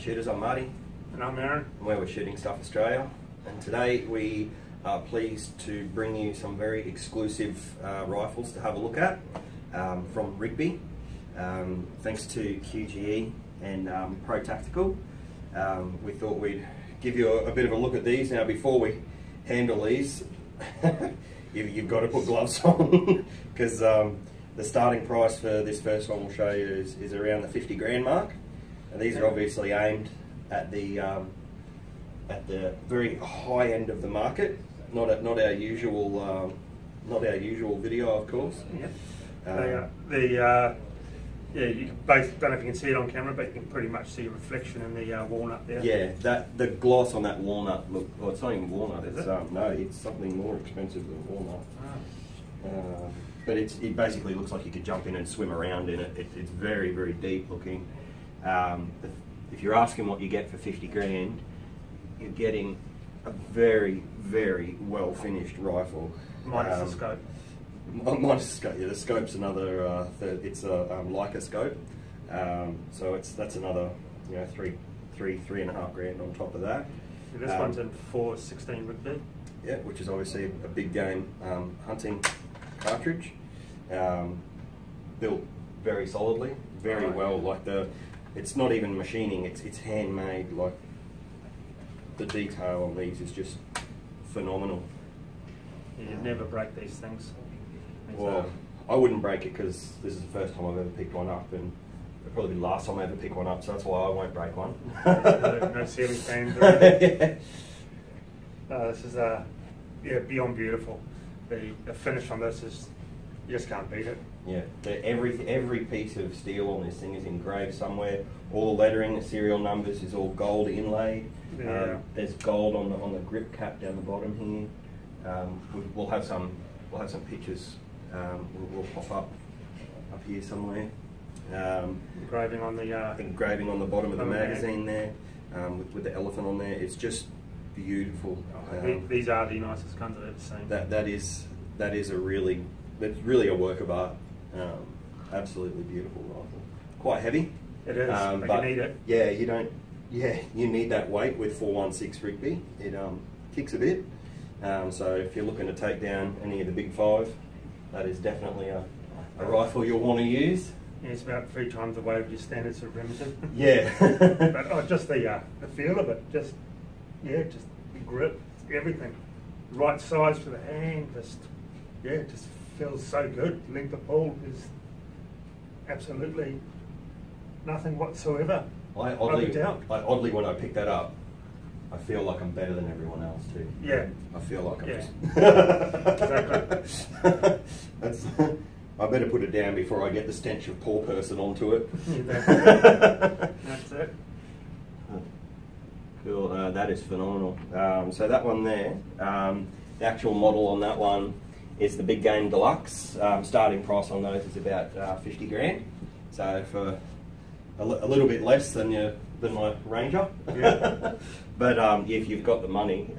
Shooters. I'm Marty. And I'm Aaron. And we're with Shooting Stuff Australia. And today we are pleased to bring you some very exclusive rifles to have a look at from Rigby. Thanks to QGE and Pro Tactical. We thought we'd give you a bit of a look at these. Now before we handle these, you've got to put gloves on because the starting price for this first one we'll show you is around the 50 grand mark. And these are obviously aimed at the very high end of the market, not our usual video, of course. Yep. Yeah, you both don't know if you can see it on camera, but you can pretty much see a reflection in the walnut there. Yeah, the gloss on that walnut. Look, well, it's not even walnut. Is it's it? No, it's something more expensive than walnut. Oh. But it basically looks like you could jump in and swim around in it. It's very, very deep looking. If you're asking what you get for 50 grand, you're getting a very, very well finished rifle. Minus the scope. Minus the scope, yeah. The scope's another. It's a Leica scope, so that's another, three and a half grand on top of that. Yeah, this one's in 416 Rigby. Yeah, which is obviously a big game hunting cartridge. Built very solidly, very well. Like it's not even machining; it's handmade. Like the detail on these is just phenomenal. Yeah, you'd never break these things. Well, I wouldn't break it because this is the first time I've ever picked one up, and it'll probably be the last time I ever pick one up. So that's why I won't break one. no ceiling fans or anything. This is beyond beautiful. The finish on this is, you just can't beat it. Yeah, every piece of steel on this thing is engraved somewhere. All the lettering, the serial numbers is all gold inlaid. Yeah. There's gold on the grip cap down the bottom here. We'll have some pictures. We'll pop up here somewhere. Engraving on the bottom of the magazine there, with the elephant on there. It's just beautiful. These are the nicest guns I've ever seen. That's really a work of art. Absolutely beautiful rifle. Quite heavy. It is, but you need it. Yeah, you don't. Yeah, you need that weight with 416 Rigby. It kicks a bit. So if you're looking to take down any of the big five, that is definitely a rifle you'll want to use. Yeah, it's about 3 times the weight of your standard sort of Remington. Yeah. But just the feel of it, just the grip, everything. Right size for the hand, it just feels so good. Length of pull is absolutely nothing whatsoever. Oddly, when I pick that up, I feel like I'm better than everyone else too. Yeah. I feel like I'm just... Exactly. I better put it down before I get the stench of poor person onto it. That's it. Cool, that is phenomenal. So that one there, the actual model on that one is the Big Game Deluxe. Starting price on those is about 50 grand. So for a little bit less than my Ranger. Yeah. But if you've got the money,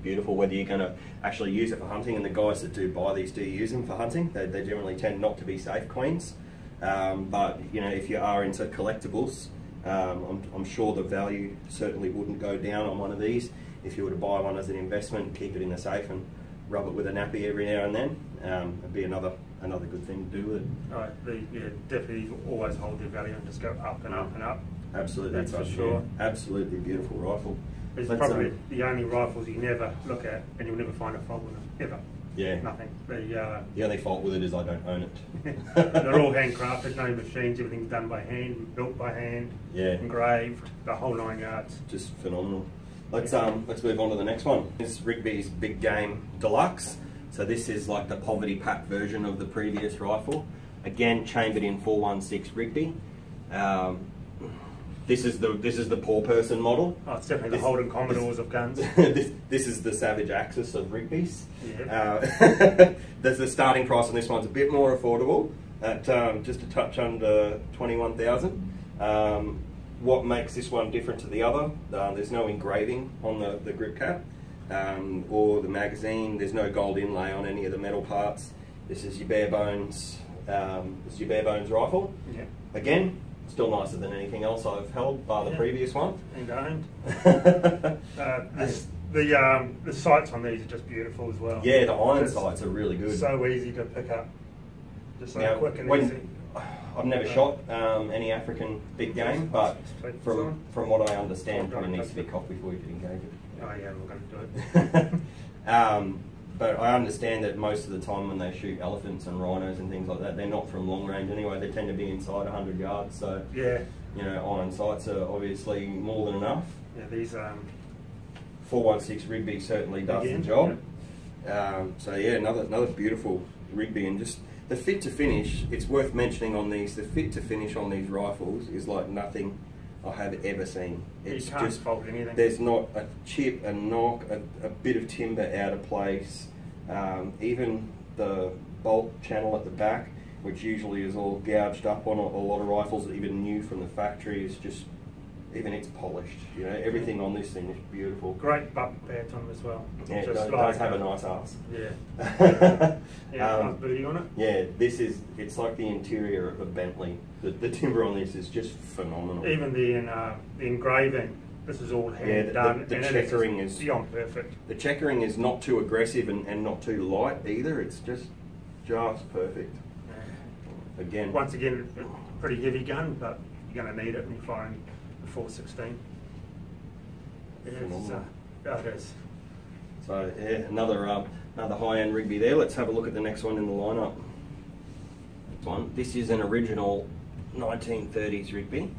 beautiful. Whether you're going to actually use it for hunting, and the guys that do buy these do use them for hunting. They generally tend not to be safe queens. But if you are into collectibles, I'm sure the value certainly wouldn't go down on one of these. If you were to buy one as an investment, keep it in the safe and rub it with a nappy every now and then, it'd be another good thing to do with it. Right, definitely always hold their value and just go up and up and up. Absolutely, that's for sure. Yeah, absolutely beautiful rifle. It's probably the only rifles you never look at and you'll never find a fault with them, ever. Yeah. Nothing. The only fault with it is I don't own it. They're all handcrafted, no machines, everything's done by hand, built by hand, engraved, the whole 9 yards. Just phenomenal. Let's move on to the next one. This is Rigby's Big Game Deluxe. So this is like the poverty pack version of the previous rifle. Again, chambered in 416 Rigby. This is the poor person model. Oh, it's definitely the Holden Commodores of guns. This is the Savage Axis of Rigby's. Yeah. There's the starting price on this one's a bit more affordable at just a touch under 21,000. What makes this one different to the other? There's no engraving on the grip cap or the magazine. There's no gold inlay on any of the metal parts. This is your bare bones rifle. Yeah. Again, Still nicer than anything else I've held, bar the previous one. And owned. The sights on these are just beautiful as well. Yeah, the iron sights are really good. So easy to pick up. Just so Now, quick and easy. I've never shot any African big game, but from what I understand, probably needs to be cocked before you can engage it. Oh yeah, we're going to do it. But I understand that most of the time when they shoot elephants and rhinos and things like that, they're not from long range anyway. They tend to be inside 100 yards. So yeah, you know, iron sights are obviously more than enough. Yeah, these 416 Rigby certainly does the job. Yeah. So yeah, another beautiful Rigby, and just the fit to finish. It's worth mentioning on these. The fit to finish on these rifles is like nothing I have ever seen. It's you can't just fault anything. There's not a chip, a knock, a bit of timber out of place. Even the bolt channel at the back, which usually is all gouged up on a lot of rifles, even new from the factory, is just, even it's polished. You know, everything on this thing is beautiful. Great button pads on them as well. Yeah, it just does have a nice arse. Yeah. Yeah, nice booty on it. Yeah, it's like the interior of a Bentley. The timber on this is just phenomenal. Even the engraving, this is all hand done. The checkering is beyond perfect. The checkering is not too aggressive and not too light either. It's just perfect. Yeah. Again, once again, a pretty heavy gun, but you're going to need it when you're firing the 416. Yeah, it is. So yeah, another high-end Rigby there. Let's have a look at the next one in the lineup. This is an original 1930s Rigby,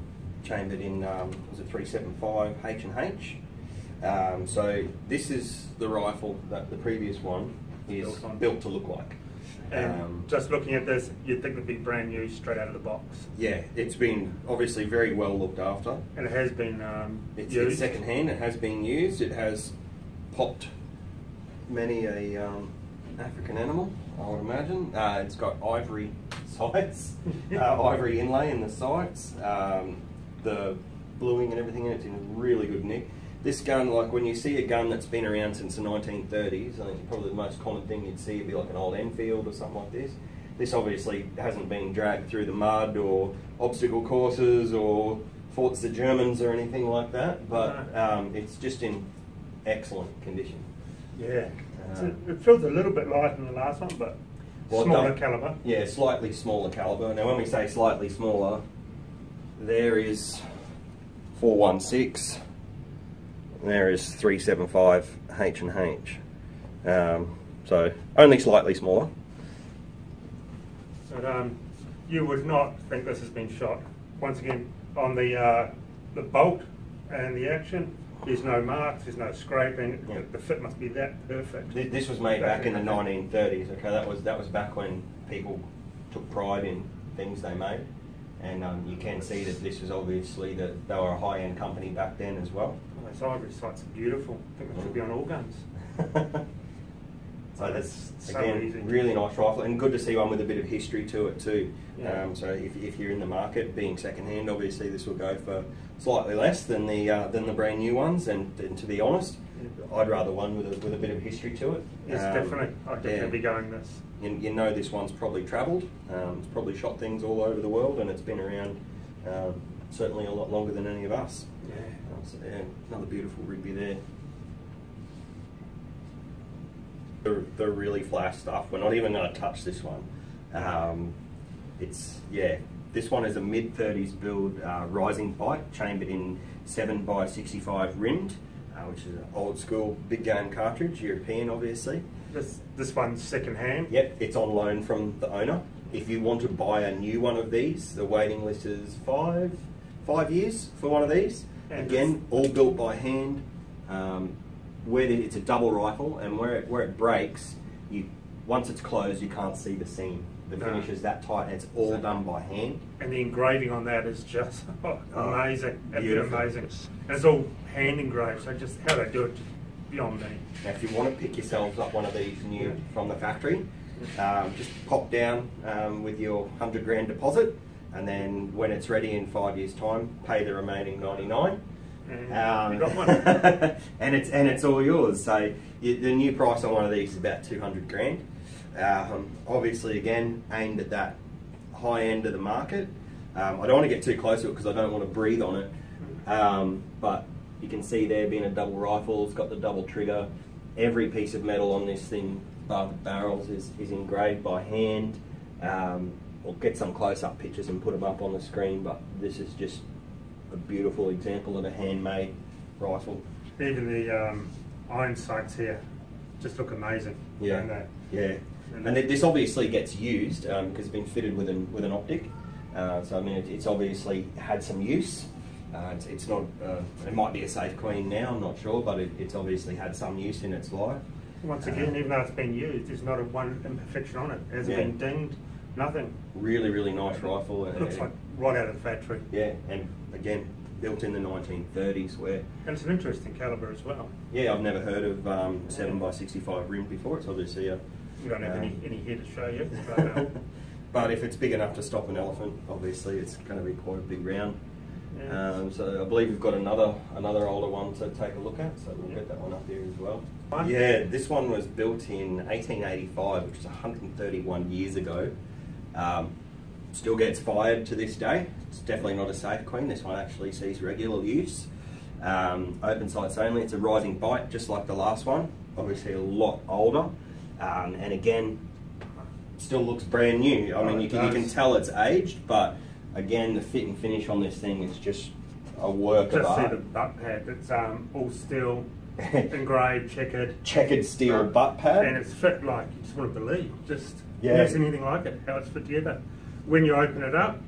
chambered in was it 375 H&H. So this is the rifle that the previous one is built to look like. And just looking at this, you'd think it'd be brand new straight out of the box. Yeah, it's been obviously very well looked after. And it has been used. It's second hand, it has been used, it has popped many a African animal, I would imagine. It's got ivory sights, ivory inlay in the sights, the bluing and everything in it's in really good nick. This gun, like when you see a gun that's been around since the 1930s, I think probably the most common thing you'd see would be like an old Enfield or something like this. This obviously hasn't been dragged through the mud or obstacle courses or fought the Germans or anything like that, but it's just in excellent condition. Yeah, it feels a little bit lighter than the last one, but smaller caliber. Yeah, slightly smaller caliber. Now when we say slightly smaller, there is 416. There is 375 H&H, so only slightly smaller. But you would not think this has been shot. Once again, on the bolt and the action, there's no marks, there's no scraping. Yeah. The fit must be that perfect. This was made back in the 1930s. Okay, that was back when people took pride in things they made, and you can see that this was obviously that they were a high-end company back then as well. Those ivory sights are beautiful. I think they should be on all guns. So that's so again easy. Really nice rifle, and good to see one with a bit of history to it too. Yeah. So if you're in the market, being second hand, obviously this will go for slightly less than the brand new ones. And to be honest, I'd rather one with a bit of history to it. Yes, definitely. I'd definitely be going this. You know this one's probably travelled. It's probably shot things all over the world, and it's been around certainly a lot longer than any of us. Yeah. So yeah, another beautiful Rigby there. The really flash stuff. We're not even going to touch this one. This one is a mid-30s build rising pipe, chambered in 7x65 rimmed, which is an old school big game cartridge, European obviously. This one's second hand? Yep, it's on loan from the owner. If you want to buy a new one of these, the waiting list is five years for one of these. And again, all built by hand. It's a double rifle, and where it breaks, once it's closed, you can't see the seam. The finish is that tight, and it's all done by hand. And the engraving on that is just amazing. Beautiful. Amazing. And it's all hand engraved, so just how they do it, just beyond me. Now, if you want to pick yourselves up one of these new from the factory, just pop down with your 100 grand deposit, and then when it's ready in 5 years' time, pay the remaining 99. You got one. and it's all yours. So the new price on one of these is about 200 grand. Obviously, again, aimed at that high end of the market. I don't want to get too close to it because I don't want to breathe on it. But you can see there being a double rifle, it's got the double trigger. Every piece of metal on this thing, bar the barrels, is engraved by hand. We'll get some close-up pictures and put them up on the screen, but this is just a beautiful example of a handmade rifle. Even the iron sights here just look amazing. Yeah, yeah. And this obviously gets used because it's been fitted with an optic. So I mean, it's obviously had some use. It's not. It might be a safe queen now. I'm not sure, but it's obviously had some use in its life. Once again, even though it's been used, there's not one imperfection on it. It hasn't been dinged. Nothing. Really, really nice rifle. It looks like right out of the factory. Yeah, and again, built in the 1930s. And it's an interesting calibre as well. Yeah, I've never heard of 7x65 rim before. It's obviously a. We don't have any here to show you. But if it's big enough to stop an elephant, obviously it's going to be quite a big round. Yeah. So I believe we've got another older one to take a look at, so we'll get that one up here as well. Yeah, this one was built in 1885, which is 131 years ago. Still gets fired to this day. It's definitely not a safe queen. This one actually sees regular use. Open sights only. It's a rising bite, just like the last one. Obviously a lot older. And again, still looks brand new. I mean, you can tell it's aged, but again, the fit and finish on this thing is just a work of art. Just see the butt pad. It's all steel, engraved, checkered steel butt pad, and it's fit like you just want to believe. Just never seen anything like it. How it's fit together. When you open it up,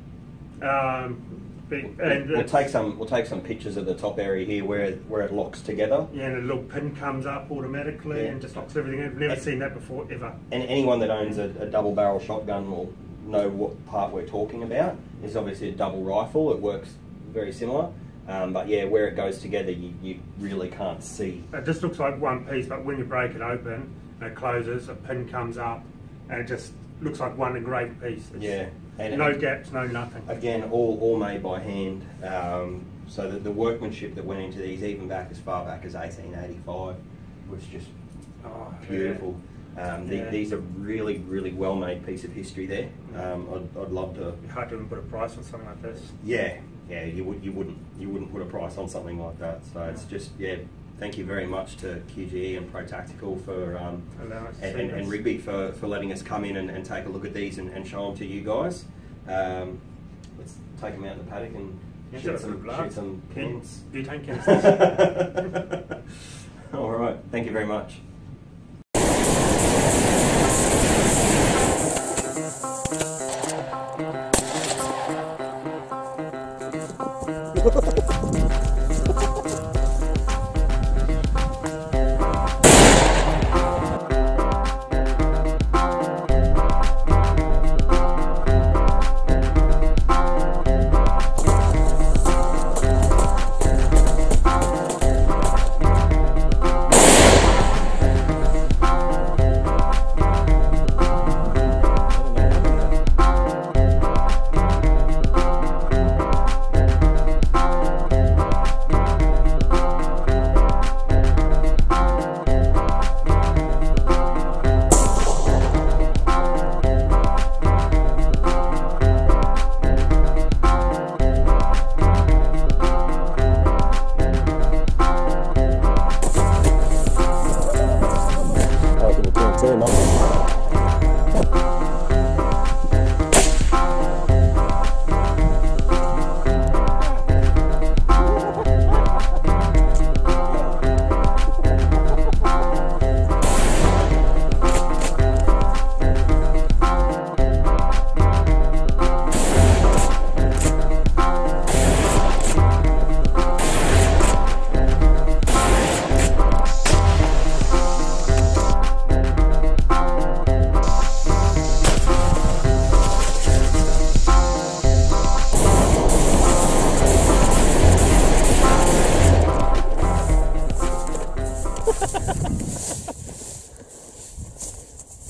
we'll take some pictures of the top area here where it locks together. Yeah, and a little pin comes up automatically and just locks everything in. I've never seen that before, ever. And anyone that owns a double barrel shotgun will know what part we're talking about. It's obviously a double rifle. It works very similar. But yeah, where it goes together, you really can't see. It just looks like one piece, but when you break it open and it closes, a pin comes up and it just looks like one engraved piece. And no gaps, no nothing. Again, all made by hand. So the workmanship that went into these, even back as far back as 1885, was just beautiful. These are really, really well-made piece of history there. I'd love to. It's hard to even put a price on something like this. Yeah, you wouldn't put a price on something like that. So it's just Thank you very much to QGE and Pro Tactical for and Rigby for letting us come in and take a look at these and show them to you guys. Let's take them out in the paddock and shoot some cans. Butane canisters. All right, thank you very much.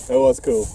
That was cool.